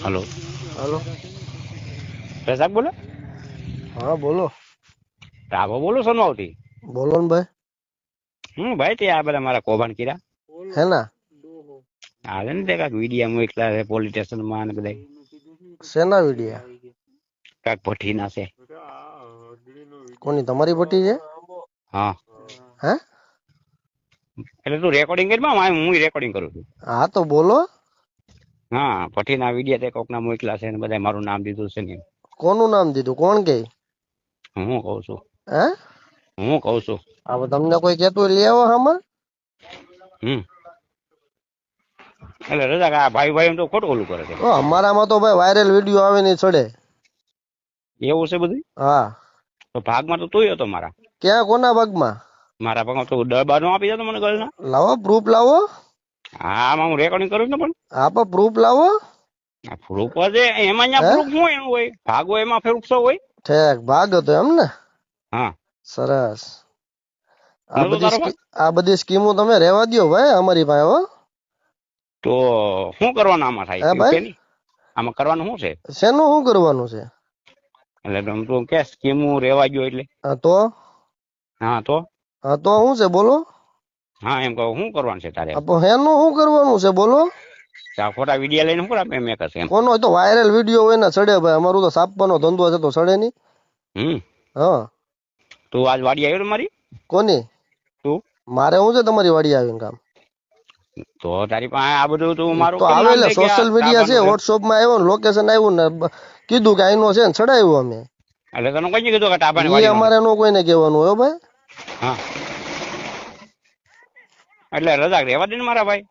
Hello, hello. પ્રસાદ બોલો? हाँ बोलो। રાઘવ બોલું સોનવાવથી. बोलो न भाई। ભાઈ તે આ બધા મારા કૌભાંડ કર્યા. है ना। આવે ને તે કાંઈક વિડીયા મોકલા છે પોલીસ સ્ટેશનમાં ને બધા सेना वीडिया કાંઈક ભઠ્ઠીના છે. कोनी तुम्हारी पट्टी है? હા, हैं? એટલે તું રેકોર્ડિંગ કરી હું રેકોર્ડિંગ કરું છું. हाँ तो बोलो। હા, ભઠ્ઠીના વિડીયા તે કોકના મોકલા છે ને બધા મારું નામ દીધું છે ને કોनु नाम दीधु कोण के? હું કહું છું. हैं? હું કહું છું. अब तमने कोई कहतु ले आओ हमर। એટલે રજા આ ભાઈ ભાઈ તો ખોટું ઓલું કરે છે. तो हमारा में तो भाई वायरल वीडियो आवे नहीं चढ़े। એવું છે બધું? हाँ। તો ભાગમાં તો તું હતો મારા. क्या कोना भाग में? મારા ભાગમાં તો ડબ્બા નો આપી જતો મને ગળના. लावो प्रूफ लावो। હા, આમાં હું રેકોર્ડિંગ કરું છું ને પણ आप प्रूफ लावो। પ્રૂફ છે એમાં અહીંયા પ્રૂફ હોય એનું હોય ભાગો એમાં પ્રૂફ શો હોય. ठीक भाग तो एम ने। હા, सरस। નતો તારો ભાગ? आ बधी स्कीमो तमे रहवा दो भाई हमारी पासे हो। તો શું કરવાનું આમાં થાય હે કે ભાઈ? નહીં? આમાં કરવાનું શું છે? શેનું શું કરવાનું છે? એટલે તું કે સ્કીમ રેવા ગયો એટલે હા તો હા તો શું છે બોલો? હા એમ કહું શું કરવાનું છે તારે? હેનું શું કરવાનું છે બોલો? આ ખોટા વિડીયો લઈને શું કરે મેં કરશે એમ? કોનો તો વાયરલ વિડીયો હોય ને ચડે ભાઈ, અમારું તો સાપવાનો ધંધો છે તો ચડે નહીં. હા. તું આજ વાડી આવ્યો ને મારી? કોની? તું? મારે શું છે તમારી વાડી આવીને કામ? તો તારી પાસે આ બધું તું મારું તો કેમ આવે નામ એટલે દે કે સોશિયલ આ મીડિયા છે, કાબાનું છે? વોટ્સઅપ માં આવ્યો ને લોકેશન આવ્યું ને કીધું કે આઈનો છે ને ચડાવ્યું અમે. એટલે તને કઈ કીધું કે ટાભાની એ વાડી અમારે નો કોઈને કહેવાનું હોય હો ભાઈ. હા એટલે રજા રહેવા દે ને મારા ભાઈ.